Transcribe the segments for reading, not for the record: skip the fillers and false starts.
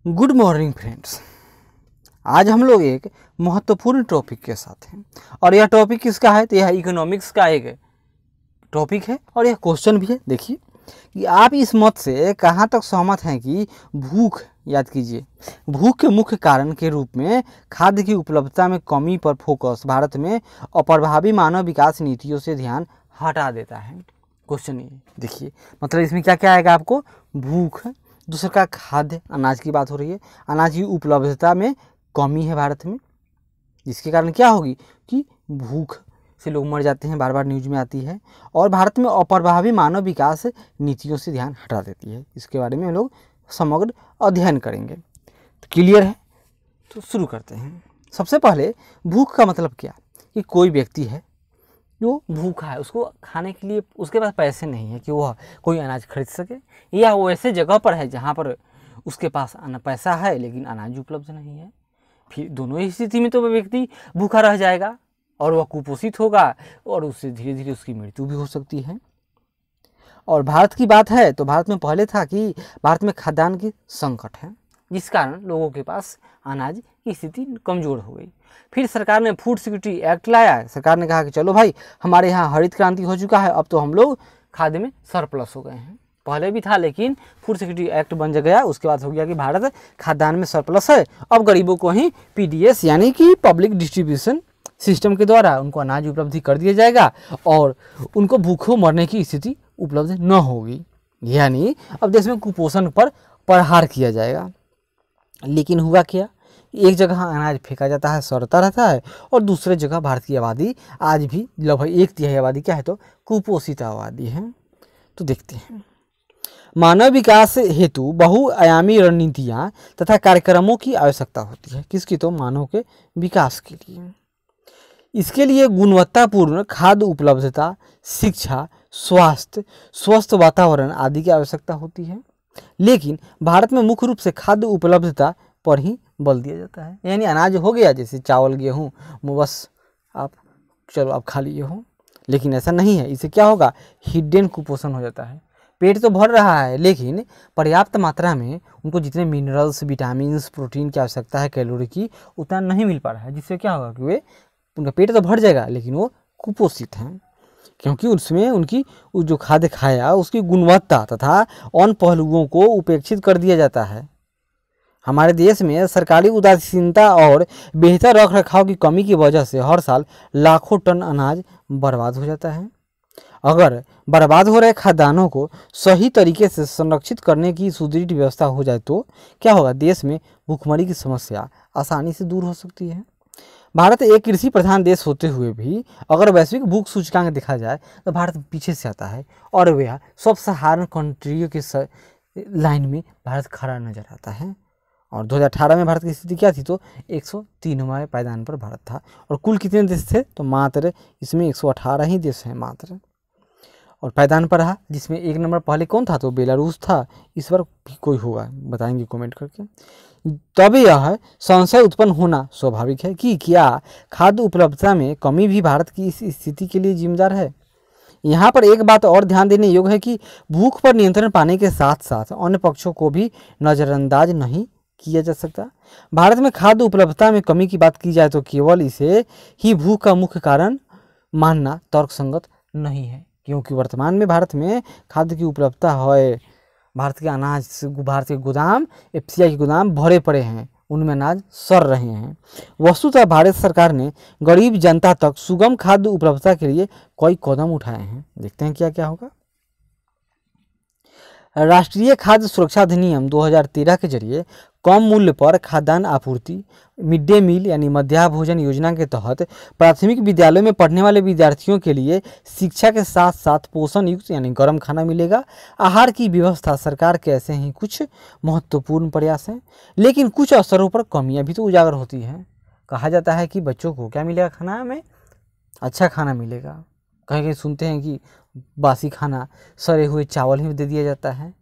Good morning friends. आज हम लोग एक महत्वपूर्ण टॉपिक के साथ हैं और यह टॉपिक किसका है तो यह इकोनॉमिक्स का एक टॉपिक है और यह क्वेश्चन भी है। देखिए कि आप इस मत से कहाँ तक सहमत हैं कि भूख, याद कीजिए, भूख के मुख्य कारण के रूप में खाद्य की उपलब्धता में कमी पर फोकस भारत में अप्रभावी मानव विकास नीतियों से ध्यान हटा देता है। क्वेश्चन ये देखिए, मतलब इसमें क्या क्या आएगा आपको, भूख, दूसरा का खाद्य, अनाज की बात हो रही है, अनाज की उपलब्धता में कमी है भारत में, जिसके कारण क्या होगी कि भूख से लोग मर जाते हैं, बार बार न्यूज में आती है, और भारत में अप्रभावी मानव विकास नीतियों से ध्यान हटा देती है। इसके बारे में हम लोग समग्र अध्ययन करेंगे। तो क्लियर है, तो शुरू करते हैं। सबसे पहले भूख का मतलब क्या, कि कोई व्यक्ति है जो भूखा है, उसको खाने के लिए उसके पास पैसे नहीं है कि वह कोई अनाज खरीद सके, या वो ऐसे जगह पर है जहाँ पर उसके पास पैसा है लेकिन अनाज उपलब्ध नहीं है। फिर दोनों ही स्थिति में तो वह व्यक्ति भूखा रह जाएगा और वह कुपोषित होगा और उससे धीरे धीरे उसकी मृत्यु भी हो सकती है। और भारत की बात है तो भारत में पहले था कि भारत में खाद्यान्न की संकट है, जिस कारण लोगों के पास अनाज की स्थिति कमज़ोर हो गई। फिर सरकार ने फूड सिक्योरिटी एक्ट लाया। सरकार ने कहा कि चलो भाई, हमारे यहाँ हरित क्रांति हो चुका है, अब तो हम लोग खाद्य में सरप्लस हो गए हैं। पहले भी था लेकिन फूड सिक्योरिटी एक्ट बन गया, उसके बाद हो गया कि भारत खाद्यान्न में सरप्लस है, अब गरीबों को ही पीडीएस यानी कि पब्लिक डिस्ट्रीब्यूशन सिस्टम के द्वारा उनको अनाज उपलब्धि कर दिया जाएगा और उनको भूखों मरने की स्थिति उपलब्ध न होगी, यानी अब देश में कुपोषण पर प्रहार किया जाएगा। लेकिन हुआ क्या, एक जगह अनाज फेंका जाता है, सड़ता रहता है, और दूसरे जगह भारत की आबादी आज भी लगभग 1/3 आबादी क्या है तो कुपोषित आबादी है। तो देखते हैं, मानव विकास हेतु बहुआयामी रणनीतियाँ तथा कार्यक्रमों की आवश्यकता होती है। किसकी, तो मानव के विकास के लिए। इसके लिए गुणवत्तापूर्ण खाद्य उपलब्धता, शिक्षा, स्वास्थ्य, स्वस्थ वातावरण आदि की आवश्यकता होती है। लेकिन भारत में मुख्य रूप से खाद्य उपलब्धता पर ही बल दिया जाता है, यानी अनाज हो गया जैसे चावल गेहूँ, बस आप चलो आप खा लिए हो, लेकिन ऐसा नहीं है। इससे क्या होगा, हिडन कुपोषण हो जाता है। पेट तो भर रहा है लेकिन पर्याप्त मात्रा में उनको जितने मिनरल्स, विटामिन्स, प्रोटीन की आवश्यकता है, कैलोरी की, उतना नहीं मिल पा रहा है, जिससे क्या होगा कि वे, उनका पेट तो भर जाएगा लेकिन वो कुपोषित हैं, क्योंकि उसमें उनकी जो खाद्य खाया उसकी गुणवत्ता तथा अन्य पहलुओं को उपेक्षित कर दिया जाता है। हमारे देश में सरकारी उदासीनता और बेहतर रख रखाव की कमी की वजह से हर साल लाखों टन अनाज बर्बाद हो जाता है। अगर बर्बाद हो रहे खाद्यान्नों को सही तरीके से संरक्षित करने की सुदृढ़ व्यवस्था हो जाए तो क्या होगा, देश में भूखमरी की समस्या आसानी से दूर हो सकती है। भारत एक कृषि प्रधान देश होते हुए भी अगर वैश्विक भूख सूचकांक देखा जाए तो भारत पीछे से आता है और वह सब सहारन कंट्रियों के लाइन में भारत खड़ा नजर आता है। और 2018 में भारत की स्थिति क्या थी, तो 103वें पायदान पर भारत था। और कुल कितने देश थे, तो मात्र इसमें 118 ही देश हैं मात्र, और पायदान पर रहा, जिसमें 1 नंबर पहले कौन था, तो बेलारूस था। इस बार भी कोई होगा, बताएंगे कमेंट करके। तब यह संशय उत्पन्न होना स्वाभाविक है कि क्या खाद्य उपलब्धता में कमी भी भारत की इस स्थिति के लिए जिम्मेदार है। यहाँ पर एक बात और ध्यान देने योग्य है कि भूख पर नियंत्रण पाने के साथ साथ अन्य पक्षों को भी नज़रअंदाज नहीं किया जा सकता। भारत में खाद्य उपलब्धता में कमी की बात की जाए तो केवल इसे ही भूख का मुख्य कारण मानना तर्कसंगत नहीं है, क्योंकि वर्तमान में भारत में खाद्य की उपलब्धता है। भारत के अनाज, भारत के गोदाम, एफसीआई के गोदाम भरे पड़े हैं, उनमें अनाज सड़ रहे हैं। वस्तुतः भारत सरकार ने गरीब जनता तक सुगम खाद्य उपलब्धता के लिए कई कदम उठाए हैं। देखते हैं क्या क्या होगा। राष्ट्रीय खाद्य सुरक्षा अधिनियम 2013 के जरिए कम मूल्य पर खाद्यान्न आपूर्ति, मिड डे मील यानी मध्याह्न भोजन योजना के तहत प्राथमिक विद्यालयों में पढ़ने वाले विद्यार्थियों के लिए शिक्षा के साथ साथ पोषण युक्त यानी गर्म खाना मिलेगा। आहार की व्यवस्था सरकार के ऐसे ही कुछ महत्वपूर्ण प्रयास हैं, लेकिन कुछ अवसरों पर कमियां भी तो उजागर होती हैं। कहा जाता है कि बच्चों को क्या मिलेगा खाना में, अच्छा खाना मिलेगा। कहीं कहीं सुनते हैं कि बासी खाना, सड़े हुए चावल ही दे दिया जाता है।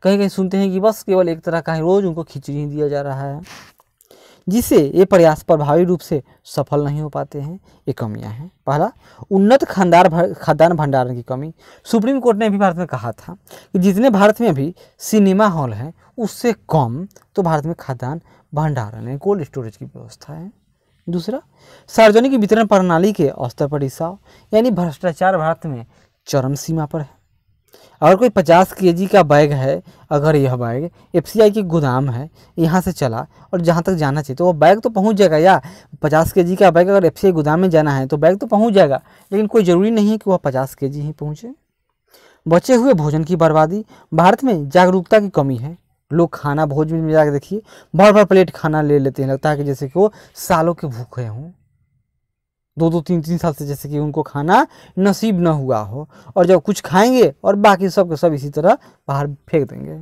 कहीं कहीं सुनते हैं कि बस केवल एक तरह का है, रोज़ उनको खिचड़ी ही दिया जा रहा है। जिससे ये प्रयास प्रभावी रूप से सफल नहीं हो पाते हैं। ये कमियां हैं। पहला, उन्नत खाद्यान्न भंडारण की कमी। सुप्रीम कोर्ट ने भी भारत में कहा था कि जितने भारत में अभी सिनेमा हॉल हैं उससे कम तो भारत में खाद्यान्न भंडारण है, कोल्ड स्टोरेज की व्यवस्था है। दूसरा, सार्वजनिक वितरण प्रणाली के स्तर पर रिसाव, यानी भ्रष्टाचार भारत में चरम सीमा पर है। अगर कोई 50 केजी का बैग है, अगर यह बैग एफसीआई के गोदाम है, यहाँ से चला और जहाँ तक जाना चाहिए तो वो बैग तो पहुँच जाएगा, या 50 केजी का बैग अगर एफसीआई गोदाम में जाना है तो बैग तो पहुँच जाएगा, लेकिन कोई ज़रूरी नहीं है कि वह 50 केजी ही पहुँचे। बचे हुए भोजन की बर्बादी, भारत में जागरूकता की कमी है। लोग खाना भोजन में जाकर देखिए भर भर प्लेट खाना ले लेते हैं, लगता है कि जैसे कि वो सालों के भूखे हों, 2-2 3-3 साल से जैसे कि उनको खाना नसीब न हुआ हो, और जब कुछ खाएंगे और बाकी सब के सब इसी तरह बाहर फेंक देंगे।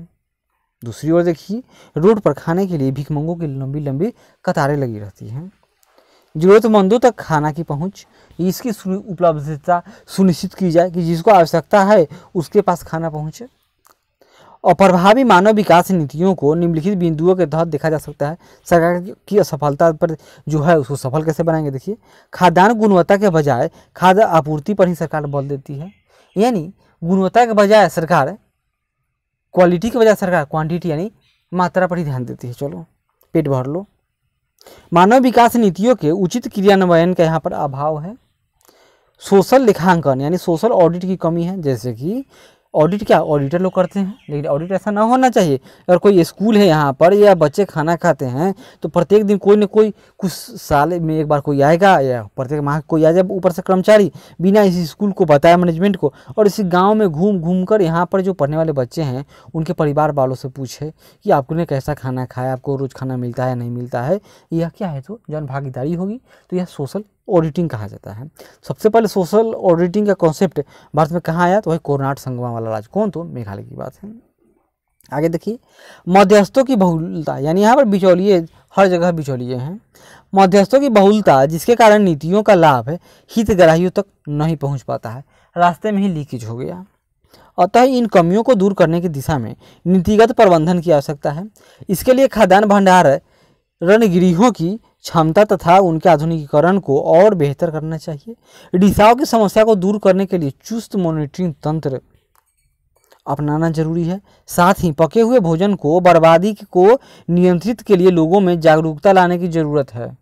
दूसरी ओर देखिए, रोड पर खाने के लिए भिखमंगों की लंबी लंबी कतारें लगी रहती हैं। जरूरतमंदों तक खाना की पहुंच, इसकी उपलब्धता सुनिश्चित की जाए कि जिसको आवश्यकता है उसके पास खाना पहुंचे। और प्रभावी मानव विकास नीतियों को निम्नलिखित बिंदुओं के तहत देखा जा सकता है। सरकार की असफलता पर जो है उसको सफल कैसे बनाएंगे, देखिए खाद्यान्न गुणवत्ता के बजाय खाद्य आपूर्ति पर ही सरकार बल देती है, यानी गुणवत्ता के बजाय सरकार क्वालिटी के बजाय सरकार क्वांटिटी यानी मात्रा पर ही ध्यान देती है। चलो पेट भर लो। मानव विकास नीतियों के उचित क्रियान्वयन का यहाँ पर अभाव है। सोशल लेखांकन यानी सोशल ऑडिट की कमी है, जैसे कि ऑडिट क्या ऑडिटर लोग करते हैं, लेकिन ऑडिट ऐसा ना होना चाहिए। अगर कोई स्कूल है यहाँ पर या बच्चे खाना खाते हैं तो प्रत्येक दिन कोई न कोई कुछ साल में एक बार कोई आएगा या प्रत्येक माह कोई आ जाए ऊपर से कर्मचारी, बिना इस स्कूल को बताए मैनेजमेंट को, और इसी गांव में घूम घूम कर यहाँ पर जो पढ़ने वाले बच्चे हैं उनके परिवार वालों से पूछे कि आपने कैसा खाना खाया, आपको रोज़ खाना मिलता है या नहीं मिलता है। यह क्या है, तो जन भागीदारी होगी, तो यह सोशल ऑडिटिंग कहा जाता है। सबसे पहले सोशल ऑडिटिंग का कॉन्सेप्ट भारत में कहाँ आया, तो वही कोरनाट संगमा वाला राज्य, कौन, तो मेघालय की बात है। आगे देखिए, मध्यस्थों की बहुलता, यानी यहाँ पर बिचौलिए हर जगह बिचौलिए हैं। मध्यस्थों की बहुलता जिसके कारण नीतियों का लाभ हितग्राहियों तक नहीं पहुँच पाता है, रास्ते में ही लीकेज हो गया। अतः इन कमियों को दूर करने की दिशा में नीतिगत प्रबंधन की आवश्यकता है। इसके लिए खाद्यान्न भंडार रणगृहों की क्षमता तथा उनके आधुनिकीकरण को और बेहतर करना चाहिए। रिसाव की समस्या को दूर करने के लिए चुस्त मॉनिटरिंग तंत्र अपनाना जरूरी है। साथ ही पके हुए भोजन को बर्बादी को नियंत्रित के लिए लोगों में जागरूकता लाने की ज़रूरत है,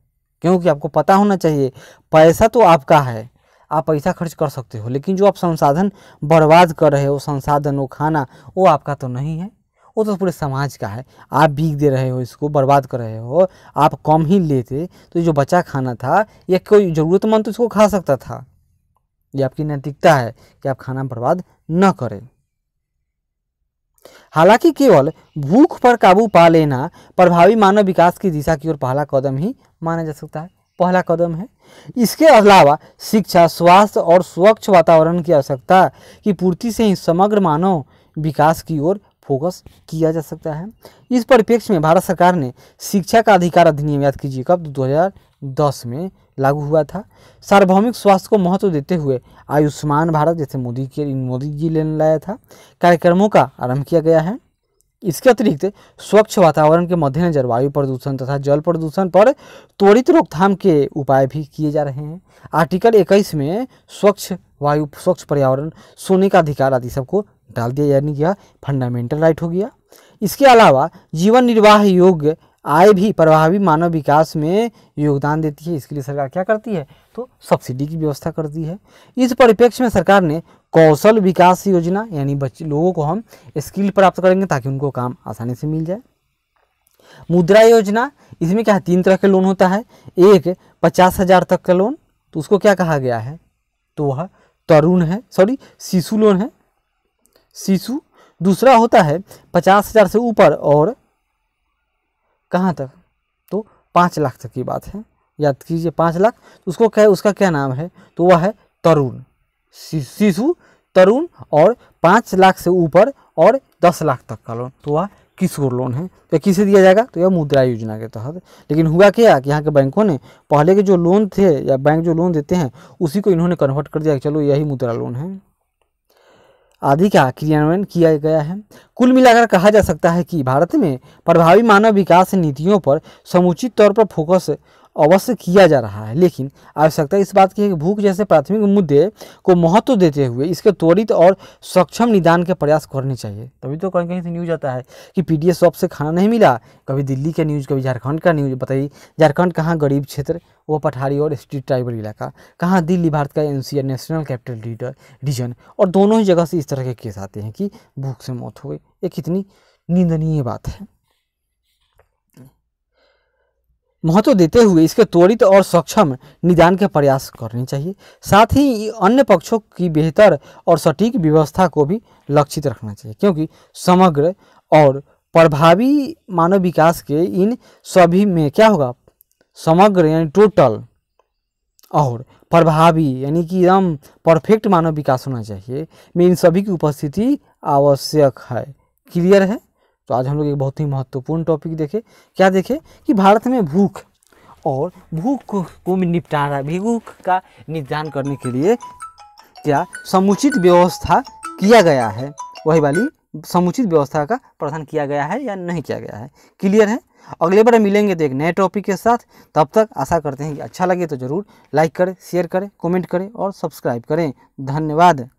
क्योंकि आपको पता होना चाहिए पैसा तो आपका है, आप पैसा खर्च कर सकते हो, लेकिन जो आप संसाधन बर्बाद कर रहे हो, संसाधन वो खाना, वो आपका तो नहीं है, वो तो पूरे समाज का है। आप भीग दे रहे हो, इसको बर्बाद कर रहे हो। आप कम ही लेते तो जो बचा खाना था या कोई ज़रूरतमंद तो इसको खा सकता था। ये आपकी नैतिकता है कि आप खाना बर्बाद न करें। हालांकि केवल भूख पर काबू पा लेना प्रभावी मानव विकास की दिशा की ओर पहला कदम ही माना जा सकता है, पहला कदम है। इसके अलावा शिक्षा, स्वास्थ्य और स्वच्छ वातावरण की आवश्यकता की पूर्ति से ही समग्र मानव विकास की ओर फोकस किया जा सकता है। इस परिप्रेक्ष्य में भारत सरकार ने शिक्षा का अधिकार अधिनियम, याद कीजिए कब, 2010 में लागू हुआ था। सार्वभौमिक स्वास्थ्य को महत्व देते हुए आयुष्मान भारत, जैसे मोदी जी ने लाया था, कार्यक्रमों का आरंभ किया गया है। इसके अतिरिक्त स्वच्छ वातावरण के मद्देनजर वायु प्रदूषण तथा जल प्रदूषण पर त्वरित रोकथाम के उपाय भी किए जा रहे हैं। आर्टिकल 21 में स्वच्छ वायु, स्वच्छ पर्यावरण, सोने का अधिकार आदि सबको डाल दिया, यानी यह फंडामेंटल राइट हो गया। इसके अलावा जीवन निर्वाह योग्य आय भी प्रभावी मानव विकास में योगदान देती है। इसके लिए सरकार क्या करती है, तो सब्सिडी की व्यवस्था करती है। इस परिप्रेक्ष्य में सरकार ने कौशल विकास योजना, यानी बच्चे लोगों को हम स्किल प्राप्त करेंगे ताकि उनको काम आसानी से मिल जाए। मुद्रा योजना, इसमें क्या है, 3 तरह के लोन होता है। एक 50,000 तक का लोन, तो उसको क्या कहा गया है, तो वह तरुण है, शिशु लोन है, शिशु। दूसरा होता है 50,000 से ऊपर और कहाँ तक, तो 5 लाख तक की बात है, याद कीजिए 5 लाख, तो उसको क्या है, उसका क्या नाम है, तो वह है तरुण, शिशु, तरुण। और 5 लाख से ऊपर और 10 लाख तक का लोन, तो वह किशोर लोन है। तो किसे दिया जाएगा, तो यह मुद्रा योजना के तहत। लेकिन हुआ क्या कि यहाँ के बैंकों ने पहले के जो लोन थे या बैंक जो लोन देते हैं उसी को इन्होंने कन्वर्ट कर दिया कि चलो यही मुद्रा लोन है। आदि का क्रियान्वयन किया गया है। कुल मिलाकर कहा जा सकता है कि भारत में प्रभावी मानव विकास नीतियों पर समुचित तौर पर फोकस अवश्य किया जा रहा है, लेकिन आवश्यकता इस बात की है कि भूख जैसे प्राथमिक मुद्दे को महत्व देते हुए इसके त्वरित और सक्षम निदान के प्रयास करने चाहिए। तभी तो कहीं कहीं से न्यूज आता है कि पीडीएस शॉप से खाना नहीं मिला, कभी दिल्ली का न्यूज़, कभी झारखंड का न्यूज़। बताइए झारखंड कहाँ गरीब क्षेत्र, वो पठारी और स्ट्रीट ट्राइबल इलाका, कहाँ दिल्ली भारत का एनसीआर नेशनल कैपिटल रीजन, और दोनों ही जगह से इस तरह के केस आते हैं कि भूख से मौत हो गई। ये कितनी निंदनीय बात है। महत्व देते हुए इसके त्वरित और सक्षम निदान के प्रयास करने चाहिए। साथ ही अन्य पक्षों की बेहतर और सटीक व्यवस्था को भी लक्षित रखना चाहिए, क्योंकि समग्र और प्रभावी मानव विकास के इन सभी में क्या होगा, समग्र यानी टोटल और प्रभावी यानी कि एकदम परफेक्ट मानव विकास होना चाहिए, में इन सभी की उपस्थिति आवश्यक है। क्लियर है। तो आज हम लोग एक बहुत ही महत्वपूर्ण टॉपिक देखे। क्या देखे कि भारत में भूख और भूख को निपटारा, भूख का निदान करने के लिए क्या समुचित व्यवस्था किया गया है, वही वाली समुचित व्यवस्था का प्रावधान किया गया है या नहीं किया गया है। क्लियर है। अगले बार मिलेंगे तो एक नए टॉपिक के साथ। तब तक आशा करते हैं कि अच्छा लगे तो ज़रूर लाइक करें, शेयर करें, कमेंट करें और सब्सक्राइब करें। धन्यवाद।